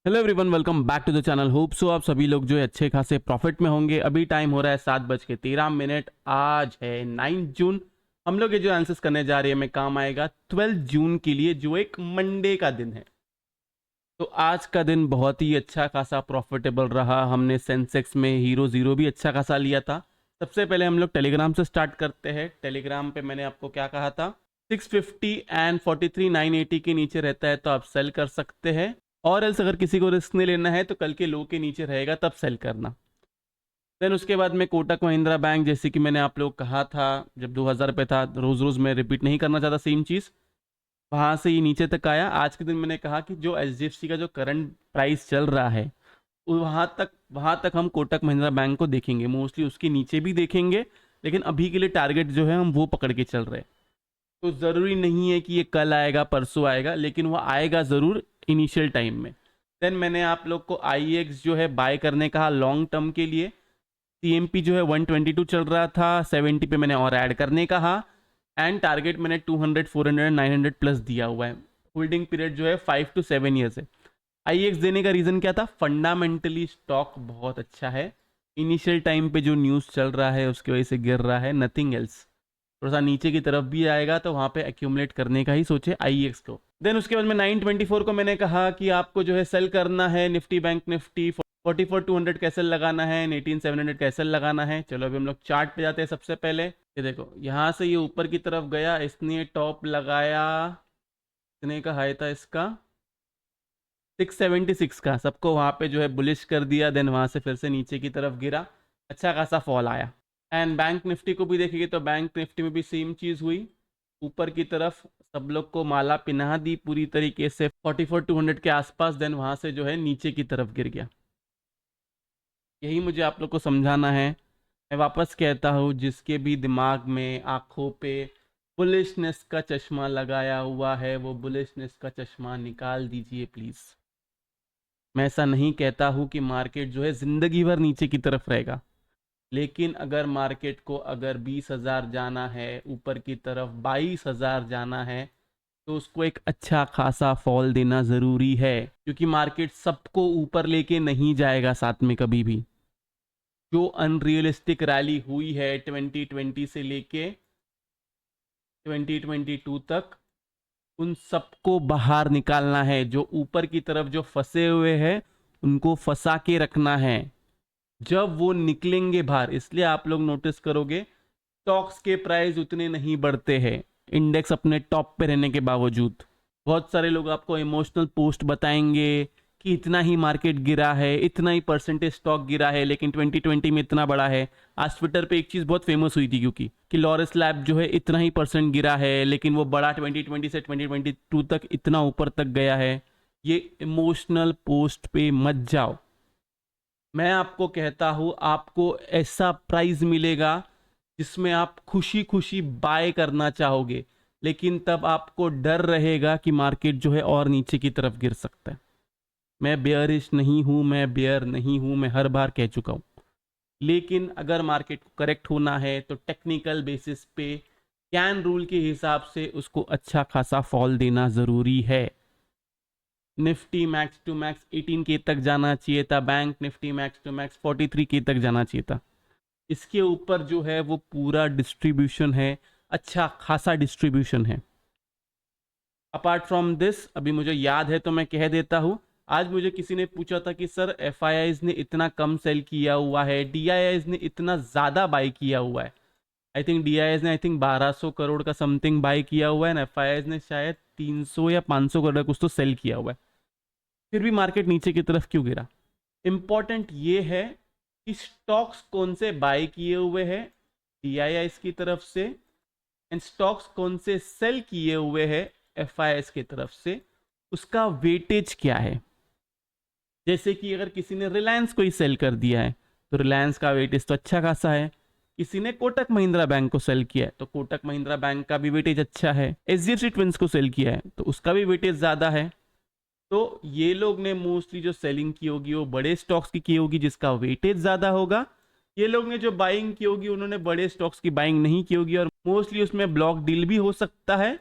Hello everyone, welcome back to the channel. Hope so आप सभी लोग जो है अच्छे खासे प्रॉफिट में होंगे। अभी टाइम हो रहा है 7:13। आज है 9 जून। हम लोग ये जो आंसर्स करने जा रहे हैं हमें काम आएगा 12 जून के लिए, जो एक मंडे का दिन है। तो आज का दिन बहुत ही अच्छा खासा प्रॉफिटेबल रहा। हमने सेंसेक्स में हीरो ज़ीरो भी अच्छा खासा लिया था। सबसे पहले हम लोग टेलीग्राम से स्टार्ट करते हैं। टेलीग्राम पे मैंने आपको क्या कहा था, 650 एंड 43,980 के नीचे रहता है तो आप सेल कर सकते हैं, और एल्स अगर किसी को रिस्क नहीं लेना है तो कल के लो के नीचे रहेगा तब सेल करना। देन उसके बाद में कोटक महिंद्रा बैंक, जैसे कि मैंने आप लोग कहा था जब 2000 पे था, रोज़ रोज़ मैं रिपीट नहीं करना चाहता सेम चीज़। वहाँ से ये नीचे तक आया। आज के दिन मैंने कहा कि जो एचडीएफसी का जो करंट प्राइस चल रहा है वहाँ तक हम कोटक महिंद्रा बैंक को देखेंगे, मोस्टली उसके नीचे भी देखेंगे, लेकिन अभी के लिए टारगेट जो है हम वो पकड़ के चल रहे हैं। तो ज़रूरी नहीं है कि ये कल आएगा परसों आएगा, लेकिन वो आएगा ज़रूर इनिशियल टाइम में। देन मैंने आप लोग को IEX जो है बाय करने कहा लॉन्ग टर्म के लिए। CMP जो है 122 चल रहा था, 70 पे मैंने और ऐड करने कहा। एंड टारगेट मैंने 200, 400, 900 प्लस दिया हुआ है। होल्डिंग पीरियड जो है 5 to 7 ईयर्स है। IEX देने का रीज़न क्या था, फंडामेंटली स्टॉक बहुत अच्छा है। इनिशियल टाइम पे जो न्यूज़ चल रहा है उसकी वजह से गिर रहा है, नथिंग एल्स। थोड़ा सा नीचे की तरफ भी आएगा तो वहाँ पे एक्यूमुलेट करने का ही सोचे IEX को। देन उसके बाद में 924 को मैंने कहा कि आपको जो है सेल करना है। निफ्टी बैंक निफ्टी 44,200 कैसे लगाना है, 18,700 कैसे लगाना है। चलो अभी हम लोग चार्ट पे जाते हैं। सबसे पहले ये देखो, यहाँ से ये ऊपर की तरफ गया, इसने टॉप लगाया, इतने का हाई था इसका 676 का, सबको वहाँ पे जो है बुलिश कर दिया। देन वहाँ से फिर से नीचे की तरफ गिरा, अच्छा खासा फॉल आया। एंड बैंक निफ्टी को भी देखेंगे तो बैंक निफ्टी में भी सेम चीज़ हुई, ऊपर की तरफ सब लोग को माला पिन्हा दी पूरी तरीके से 44,200 के आसपास। देन वहाँ से जो है नीचे की तरफ गिर गया। यही मुझे आप लोग को समझाना है। मैं वापस कहता हूँ, जिसके भी दिमाग में आंखों पे बुलिशनेस का चश्मा लगाया हुआ है वो बुलिशनेस का चश्मा निकाल दीजिए प्लीज़। मैं ऐसा नहीं कहता हूँ कि मार्केट जो है ज़िंदगी भर नीचे की तरफ रहेगा, लेकिन अगर मार्केट को अगर 20,000 जाना है, ऊपर की तरफ 22,000 जाना है, तो उसको एक अच्छा खासा फॉल देना ज़रूरी है, क्योंकि मार्केट सबको ऊपर लेके नहीं जाएगा साथ में कभी भी। जो अनरियलिस्टिक रैली हुई है 2020 से लेके 2022 तक, उन सबको बाहर निकालना है। जो ऊपर की तरफ जो फंसे हुए हैं उनको फंसा के रखना है, जब वो निकलेंगे बाहर। इसलिए आप लोग नोटिस करोगे स्टॉक्स के प्राइस उतने नहीं बढ़ते हैं, इंडेक्स अपने टॉप पे रहने के बावजूद। बहुत सारे लोग आपको इमोशनल पोस्ट बताएंगे कि इतना ही मार्केट गिरा है, इतना ही परसेंटेज स्टॉक गिरा है, लेकिन 2020 में इतना बड़ा है। आज ट्विटर पे एक चीज़ बहुत फेमस हुई थी, क्योंकि कि लॉरेंस लैब जो है इतना ही परसेंट गिरा है, लेकिन वो बड़ा 2020 से 2022 तक इतना ऊपर तक गया है। ये इमोशनल पोस्ट पे मत जाओ। मैं आपको कहता हूँ, आपको ऐसा प्राइस मिलेगा जिसमें आप खुशी खुशी बाय करना चाहोगे, लेकिन तब आपको डर रहेगा कि मार्केट जो है और नीचे की तरफ गिर सकता है। मैं बेयरिश नहीं हूँ, मैं बेयर नहीं हूँ, मैं हर बार कह चुका हूँ। लेकिन अगर मार्केट को करेक्ट होना है तो टेक्निकल बेसिस पे कैन रूल के हिसाब से उसको अच्छा खासा फॉल देना ज़रूरी है। Nifty max to max 18K तक जाना चाहिए था, bank Nifty max to max 43K तक जाना चाहिए था। इसके ऊपर जो है वो पूरा डिस्ट्रीब्यूशन है, अच्छा खासा डिस्ट्रीब्यूशन है। अपार्ट फ्रॉम दिस, अभी मुझे याद है तो मैं कह देता हूँ। आज मुझे किसी ने पूछा था कि सर FIIs ने इतना कम सेल किया हुआ है, DIIs ने इतना ज़्यादा बाई किया हुआ है। आई थिंक 1200 करोड़ का समथिंग बाई किया हुआ है, FIIs ने शायद 300 या 500 करोड़ का कुछ तो सेल किया हुआ है। फिर भी मार्केट नीचे की तरफ क्यों गिरा? इंपॉर्टेंट ये है कि स्टॉक्स कौन से बाय किए हुए हैं DIIs की तरफ से, एंड स्टॉक्स कौन से सेल किए हुए हैं FIIs की तरफ से, उसका वेटेज क्या है। जैसे कि अगर किसी ने रिलायंस को ही सेल कर दिया है तो रिलायंस का वेटेज तो अच्छा खासा है। किसी ने कोटक महिंद्रा बैंक को सेल किया है तो कोटक महिंद्रा बैंक का भी वेटेज अच्छा है। HDFC ट्विंस को सेल किया है तो उसका भी वेटेज ज़्यादा है। तो ये लोग ने मोस्टली जो सेलिंग की होगी वो बड़े स्टॉक्स की होगी जिसका वेटेज ज़्यादा होगा। ये लोग ने जो बाइंग की होगी उन्होंने बड़े स्टॉक्स की बाइंग नहीं की होगी, और मोस्टली उसमें ब्लॉक डील भी हो सकता है।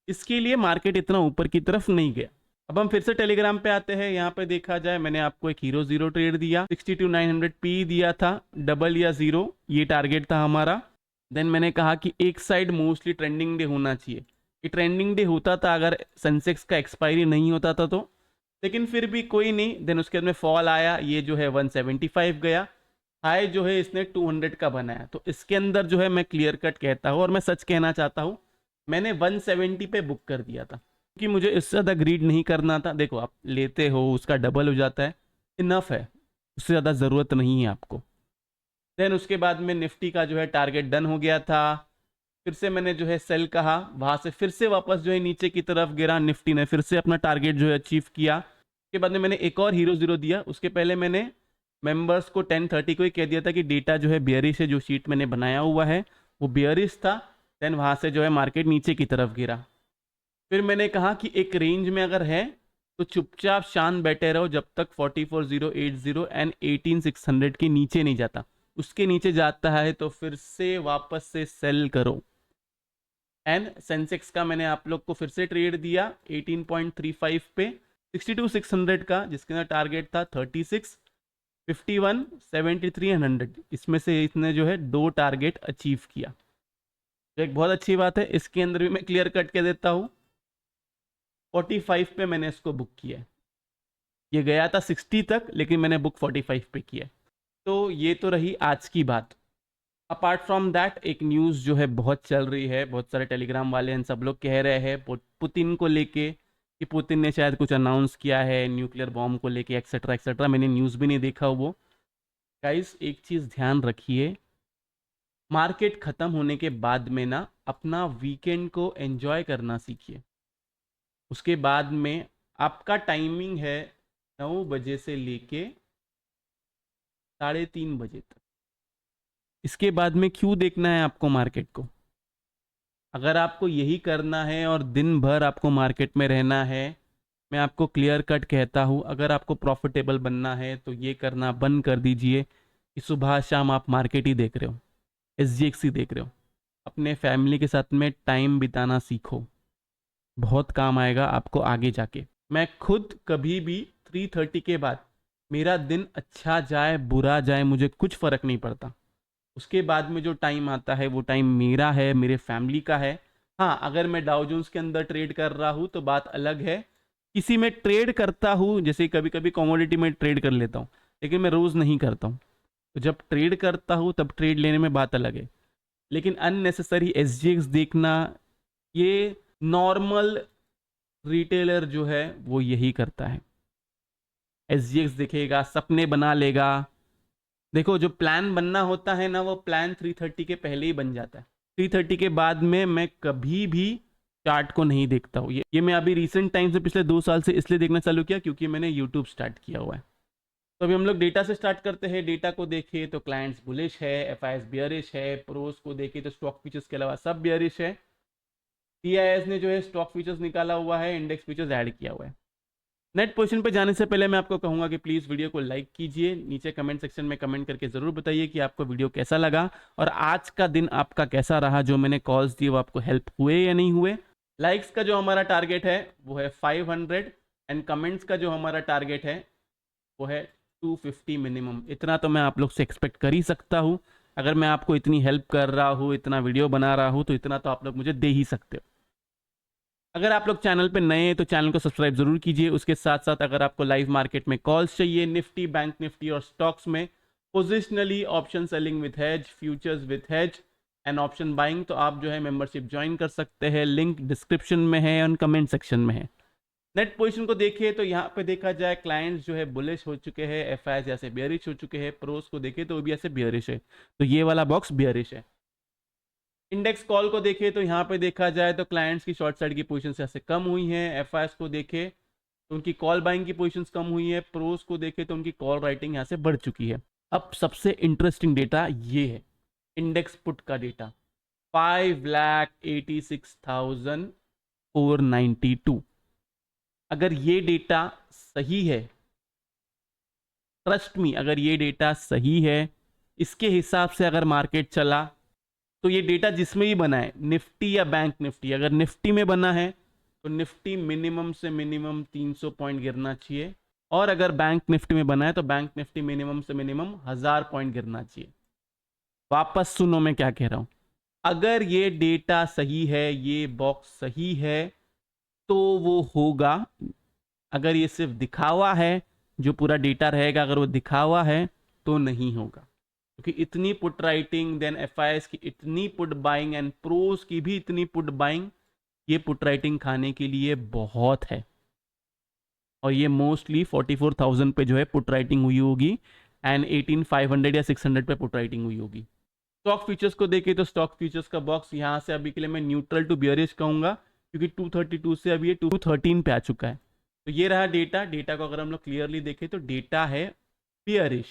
इसके लिए मार्केट इतना ऊपर की तरफ नहीं गया। अब हम फिर से टेलीग्राम पे आते हैं। यहाँ पे देखा जाए मैंने आपको एक हीरो जीरो ट्रेड दिया, 62,900 पी दिया था, डबल या जीरो ये टारगेट था हमारा। देन मैंने कहा कि एक साइड मोस्टली ट्रेंडिंग डे होना चाहिए। ये ट्रेंडिंग डे होता था अगर सेंसेक्स का एक्सपायरी नहीं होता था तो, लेकिन फिर भी कोई नहीं। देन उसके बाद में फॉल आया, ये जो है 175 गया, हाई जो है इसने 200 का बनाया। तो इसके अंदर जो है मैं क्लियर कट कहता हूँ और मैं सच कहना चाहता हूँ, मैंने 170 पे बुक कर दिया था क्योंकि मुझे इससे ज़्यादा ग्रीड नहीं करना था। देखो आप लेते हो उसका डबल हो जाता है, इनफ है, उससे ज़्यादा ज़रूरत नहीं है आपको। देन उसके बाद में निफ्टी का जो है टारगेट डन हो गया था। फिर से मैंने जो है सेल कहा, वहां से फिर से वापस जो है नीचे की तरफ गिरा, निफ्टी ने फिर से अपना टारगेट जो है अचीव किया। उसके बाद में मैंने एक और हीरो जीरो दिया। उसके पहले मैंने मेंबर्स को 10:30 को ही कह दिया था कि डेटा जो है बियरिश है, जो शीट मैंने बनाया हुआ है वो बियरिश था। देन वहां से जो है मार्केट नीचे की तरफ गिरा। फिर मैंने कहा कि एक रेंज में अगर है तो चुपचाप शांत बैठे रहो जब तक 44,080 एंड 18,600 के नीचे नहीं जाता। उसके नीचे जाता है तो फिर से वापस से सेल करो। एंड सेंसेक्स का मैंने आप लोग को फिर से ट्रेड दिया 18.35 पे, 62,600 का, जिसके अंदर टारगेट था 36, 51, 73 एंड 100। इसमें से इसने जो है 2 टारगेट अचीव किया, तो एक बहुत अच्छी बात है। इसके अंदर भी मैं क्लियर कट के देता हूँ, 45 पे मैंने इसको बुक किया। ये गया था 60 तक लेकिन मैंने बुक 45 पे किया। तो ये तो रही आज की बात। अपार्ट फ्रॉम दैट एक न्यूज़ जो है बहुत चल रही है, बहुत सारे टेलीग्राम वाले हैं, सब लोग कह रहे हैं पुतिन को लेके कि पुतिन ने शायद कुछ अनाउंस किया है न्यूक्लियर बॉम्ब को लेके, एक्सेट्रा एक्सेट्रा। मैंने न्यूज़ भी नहीं देखा वो। गाइस एक चीज़ ध्यान रखिए, मार्केट ख़त्म होने के बाद में ना अपना वीकेंड को एंजॉय करना सीखिए। उसके बाद में आपका टाइमिंग है 9 बजे से लेके 3:30 बजे तक। इसके बाद में क्यों देखना है आपको मार्केट को? अगर आपको यही करना है और दिन भर आपको मार्केट में रहना है, मैं आपको क्लियर कट कहता हूँ, अगर आपको प्रॉफिटेबल बनना है तो ये करना बंद कर दीजिए कि सुबह शाम आप मार्केट ही देख रहे हो, SGX ही देख रहे हो। अपने फैमिली के साथ में टाइम बिताना सीखो, बहुत काम आएगा आपको आगे जाके। मैं खुद कभी भी 3:30 के बाद, मेरा दिन अच्छा जाए बुरा जाए मुझे कुछ फ़र्क नहीं पड़ता। उसके बाद में जो टाइम आता है वो टाइम मेरा है, मेरे फैमिली का है। हाँ, अगर मैं डाउ जोन्स के अंदर ट्रेड कर रहा हूँ तो बात अलग है। किसी में ट्रेड करता हूँ, जैसे कभी कभी कमोडिटी में ट्रेड कर लेता हूँ, लेकिन मैं रोज़ नहीं करता हूँ। तो जब ट्रेड करता हूँ तब ट्रेड लेने में बात अलग है। लेकिन अननेसेसरी SGX देखना, ये नॉर्मल रिटेलर जो है वो यही करता है। SGX देखेगा, सपने बना लेगा। देखो जो प्लान बनना होता है ना, वो प्लान 3:30 के पहले ही बन जाता है। 3:30 के बाद में मैं कभी भी चार्ट को नहीं देखता हूँ। ये मैं अभी रिसेंट टाइम से, पिछले 2 साल से इसलिए देखना चालू किया क्योंकि मैंने यूट्यूब स्टार्ट किया हुआ है। तो अभी हम लोग डेटा से स्टार्ट करते हैं। डेटा को देखें तो क्लाइंट्स बुलिश है, FIs बियरिश है, प्रोस को देखें तो स्टॉक फीचर्स के अलावा सब बियरिश है। TIS ने जो है स्टॉक फीचर्स निकाला हुआ है, इंडेक्स फीचर्स ऐड किया हुआ है। नेट पोजीशन पे जाने से पहले मैं आपको कहूंगा कि प्लीज़ वीडियो को लाइक कीजिए, नीचे कमेंट सेक्शन में कमेंट करके ज़रूर बताइए कि आपको वीडियो कैसा लगा और आज का दिन आपका कैसा रहा। जो मैंने कॉल्स दिए वो आपको हेल्प हुए या नहीं हुए। लाइक्स का जो हमारा टारगेट है वो है 500 एंड कमेंट्स का जो हमारा टारगेट है वो है 250 मिनिमम। इतना तो मैं आप लोग से एक्सपेक्ट कर ही सकता हूँ। अगर मैं आपको इतनी हेल्प कर रहा हूँ, इतना वीडियो बना रहा हूँ, तो इतना तो आप लोग मुझे दे ही सकते हो। अगर आप लोग चैनल पे नए हैं तो चैनल को सब्सक्राइब जरूर कीजिए। उसके साथ साथ अगर आपको लाइव मार्केट में कॉल्स चाहिए, निफ्टी, बैंक निफ्टी और स्टॉक्स में positionally option selling with hedge, futures with hedge and option buying, तो आप जो है मेंबरशिप ज्वाइन कर सकते हैं। लिंक डिस्क्रिप्शन में है और कमेंट सेक्शन में है। नेट पोजीशन को देखिए तो यहाँ पे देखा जाए क्लाइंट्स जो है बुलिश हो चुके हैं, FIs ऐसे बियरिश हो चुके हैं, प्रोस को देखे तो वो भी ऐसे बियरिश है, तो ये वाला बॉक्स बियरिश है। इंडेक्स कॉल को देखें तो यहाँ पे देखा जाए तो क्लाइंट्स की शॉर्ट साइड की पोजीशन ऐसे कम हुई हैं। FIs को देखे तो उनकी कॉल बाइंग की पोजीशंस कम हुई है। प्रोस को देखे तो उनकी कॉल राइटिंग यहाँ से बढ़ चुकी है। अब सबसे इंटरेस्टिंग डेटा ये है, इंडेक्स पुट का डेटा 5,86,492। अगर ये डेटा सही है, ट्रस्ट मी, अगर ये डेटा सही है, इसके हिसाब से अगर मार्केट चला तो ये डेटा जिसमें भी बना है, निफ्टी या बैंक निफ्टी, अगर निफ्टी में बना है तो निफ्टी मिनिमम से मिनिमम 300 पॉइंट गिरना चाहिए, और अगर बैंक निफ्टी में बना है तो बैंक निफ्टी मिनिमम से मिनिमम 1000 पॉइंट गिरना चाहिए। वापस सुनो मैं क्या कह रहा हूं, अगर ये डेटा सही है, ये बॉक्स सही है, तो वो होगा। अगर ये सिर्फ दिखावा है, जो पूरा डेटा रहेगा अगर वो दिखावा है, तो नहीं होगा, क्योंकि इतनी पुट राइटिंग, देन एफआईएस की इतनी पुट बाइंग एंड प्रोस की भी इतनी पुट बाइंग, ये पुट राइटिंग खाने के लिए बहुत है। और ये मोस्टली 44,000 पे जो है पुट राइटिंग हुई होगी, एंड 18,500 या 600 पे पुट राइटिंग हुई होगी। स्टॉक फ्यूचर्स को देखें तो स्टॉक फ्यूचर्स का बॉक्स यहाँ से अभी के लिए मैं न्यूट्रल टू बियरिश कहूंगा, क्योंकि 232 से अभी ये 213 पे आ चुका है। तो ये रहा डेटा। डेटा को अगर हम लोग क्लियरली देखें तो डेटा है बियरिश।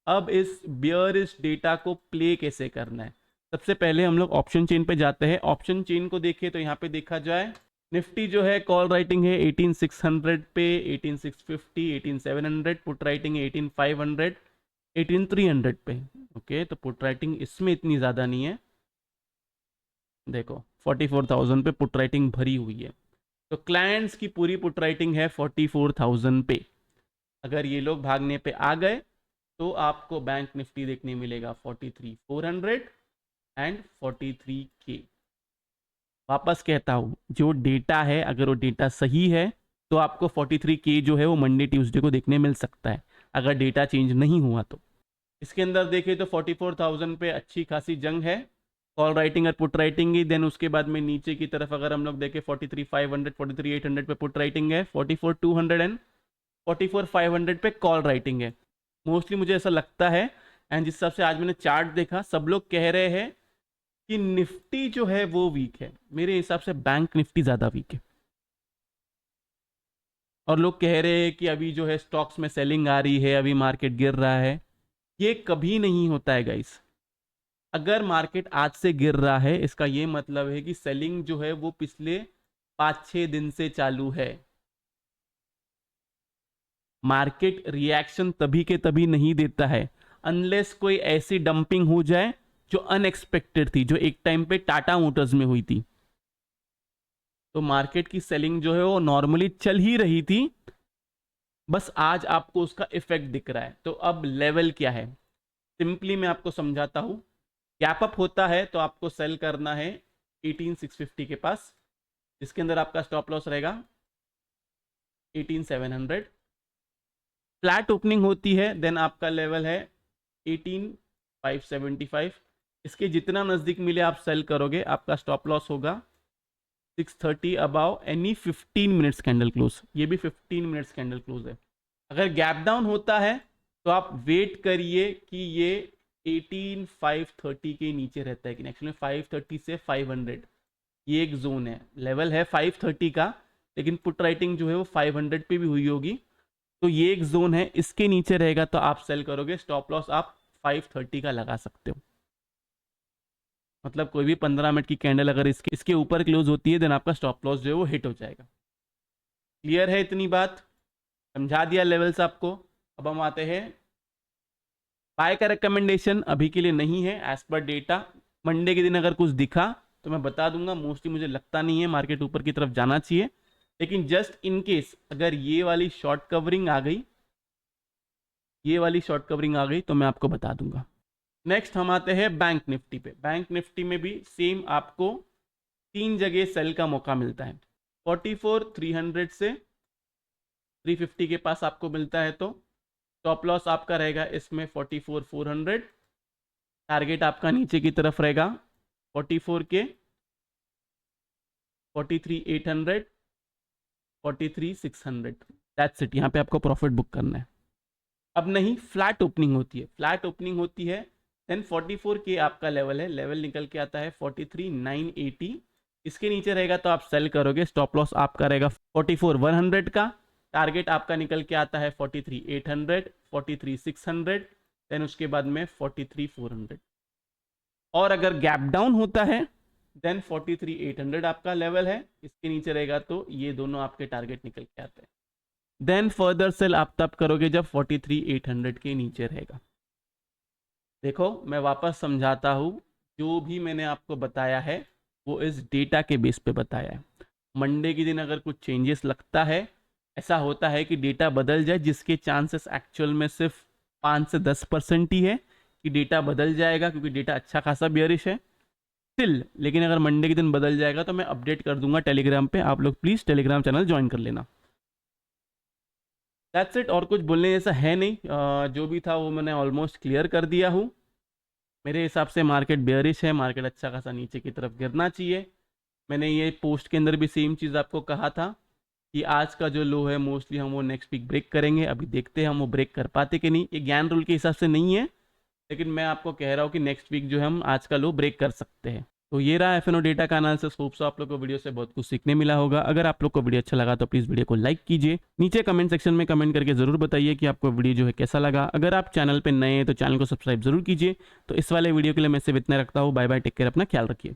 अब इस बियरिश डेटा को प्ले कैसे करना है, सबसे पहले हम लोग ऑप्शन चेन पे जाते हैं। ऑप्शन चेन को देखें तो यहाँ पे देखा जाए, निफ्टी जो है कॉल राइटिंग है 18,600 पे, 18,650, 18,700, पुट राइटिंग है 18,500, 18,300 पे। ओके, तो पुट राइटिंग इसमें इतनी ज़्यादा नहीं है। देखो 44,000 पे पुट राइटिंग भरी हुई है, तो क्लाइंट्स की पूरी पुट राइटिंग है 44,000 पे। अगर ये लोग भागने पे आ गए तो आपको बैंक निफ्टी देखने मिलेगा 43,400 एंड 43K। वापस कहता हूँ, जो डेटा है अगर वो डेटा सही है तो आपको 43K जो है वो मंडे ट्यूसडे को देखने मिल सकता है, अगर डेटा चेंज नहीं हुआ तो। इसके अंदर देखें तो 44,000 पे अच्छी खासी जंग है, कॉल राइटिंग और पुट राइटिंग ही। देन उसके बाद में नीचे की तरफ अगर हम लोग देखें 43,500, 43,800 पे पुट राइटिंग है, 44,200 एंड 44,500 पे कॉल राइटिंग है। मोस्टली मुझे ऐसा लगता है, एंड जिस हिसाब से आज मैंने चार्ट देखा, सब लोग कह रहे हैं कि निफ्टी जो है वो वीक है। मेरे हिसाब से बैंक निफ्टी ज़्यादा वीक है, और लोग कह रहे हैं कि अभी जो है स्टॉक्स में सेलिंग आ रही है, अभी मार्केट गिर रहा है। ये कभी नहीं होता है गाइस। अगर मार्केट आज से गिर रहा है, इसका ये मतलब है कि सेलिंग जो है वो पिछले 5-6 दिन से चालू है। मार्केट रिएक्शन तभी के तभी नहीं देता है, अनलेस कोई ऐसी डंपिंग हो जाए जो अनएक्सपेक्टेड थी, जो एक टाइम पे टाटा मोटर्स में हुई थी। तो मार्केट की सेलिंग जो है वो नॉर्मली चल ही रही थी, बस आज आपको उसका इफेक्ट दिख रहा है। तो अब लेवल क्या है, सिंपली मैं आपको समझाता हूं। गैप अप होता है तो आपको सेल करना है 18,650 के पास, जिसके अंदर आपका स्टॉप लॉस रहेगा 18,700। फ्लैट ओपनिंग होती है, देन आपका लेवल है 18,575। इसके जितना नज़दीक मिले आप सेल करोगे, आपका स्टॉप लॉस होगा 630 above any 15 minutes candle close. ये भी 15 मिनट्स कैंडल क्लोज है। अगर गैप डाउन होता है तो आप वेट करिए कि ये 18,530 के नीचे रहता है कि नहीं। एक्चुअली 530 से 500 ये एक जोन है, लेवल है 530 का, लेकिन पुट राइटिंग जो है वो 500 पे भी हुई होगी, तो ये एक जोन है। इसके नीचे रहेगा तो आप सेल करोगे, स्टॉप लॉस आप 530 का लगा सकते हो। मतलब कोई भी 15 मिनट की कैंडल अगर इसके ऊपर क्लोज होती है, देन आपका स्टॉप लॉस जो है वो हिट हो जाएगा। क्लियर है इतनी बात, समझा दिया लेवल्स आपको। अब हम आते हैं, बाय का रिकमेंडेशन अभी के लिए नहीं है एज पर डेटा। मंडे के दिन अगर कुछ दिखा तो मैं बता दूंगा। मोस्टली मुझे लगता नहीं है मार्केट ऊपर की तरफ जाना चाहिए, लेकिन जस्ट इन केस अगर ये वाली शॉर्ट कवरिंग आ गई, ये वाली शॉर्ट कवरिंग आ गई तो मैं आपको बता दूंगा। नेक्स्ट हम आते हैं बैंक निफ्टी पे। बैंक निफ्टी में भी सेम आपको 3 जगह सेल का मौका मिलता है। 44,300 से 350 के पास आपको मिलता है, तो स्टॉप लॉस आपका रहेगा इसमें 44,400। टारगेट आपका नीचे की तरफ रहेगा 44K, 43,800, 43,600। That's it. यहाँ पे आपको प्रॉफिट बुक करना है। अब नहीं, फ्लैट ओपनिंग होती है, फ्लैट ओपनिंग होती है, देन 44K आपका लेवल है। लेवल निकल के आता है 43,980। इसके नीचे रहेगा तो आप सेल करोगे, स्टॉप लॉस आपका रहेगा 44,100 का। टारगेट आपका निकल के आता है 43,800, 43,600, देन उसके बाद में 43,400। और अगर गैप डाउन होता है देन 43,800 आपका लेवल है, इसके नीचे रहेगा तो ये दोनों आपके टारगेट निकल के आते हैं। देन फर्दर सेल आप तब करोगे जब 43,800 के नीचे रहेगा। देखो मैं वापस समझाता हूँ, जो भी मैंने आपको बताया है वो इस डेटा के बेस पे बताया है। मंडे के दिन अगर कुछ चेंजेस लगता है, ऐसा होता है कि डेटा बदल जाए, जिसके चांसेस एक्चुअल में सिर्फ 5 से 10% ही है कि डेटा बदल जाएगा, क्योंकि डेटा अच्छा खासा बियरिश है स्टिल। लेकिन अगर मंडे के दिन बदल जाएगा तो मैं अपडेट कर दूंगा टेलीग्राम पे, आप लोग प्लीज़ टेलीग्राम चैनल ज्वाइन कर लेना। दैट्स इट, और कुछ बोलने जैसा है नहीं। जो भी था वो मैंने ऑलमोस्ट क्लियर कर दिया हूँ। मेरे हिसाब से मार्केट बेयरिश है, मार्केट अच्छा खासा नीचे की तरफ गिरना चाहिए। मैंने ये पोस्ट के अंदर भी सेम चीज़ आपको कहा था कि आज का जो लो है मोस्टली हम वो नेक्स्ट वीक ब्रेक करेंगे। अभी देखते हैं हम वो ब्रेक कर पाते कि नहीं। ये ज्ञान रूल के हिसाब से नहीं है, लेकिन मैं आपको कह रहा हूँ कि नेक्स्ट वीक जो है हम आज का लो ब्रेक कर सकते हैं। तो ये रहा एफएनओ डेटा का एनालिसिस। होप सो आप लोग को वीडियो से बहुत कुछ सीखने मिला होगा। अगर आप लोग को वीडियो अच्छा लगा तो प्लीज़ वीडियो को लाइक कीजिए। नीचे कमेंट सेक्शन में कमेंट करके ज़रूर बताइए कि आपको वीडियो जो है कैसा लगा। अगर आप चैनल पर नए हैं तो चैनल को सब्सक्राइब जरूर कीजिए। तो इस वाले वीडियो के लिए मैं सिर्फ इतना रखता हूँ। बाय बाय, टेक केयर, अपना ख्याल रखिए।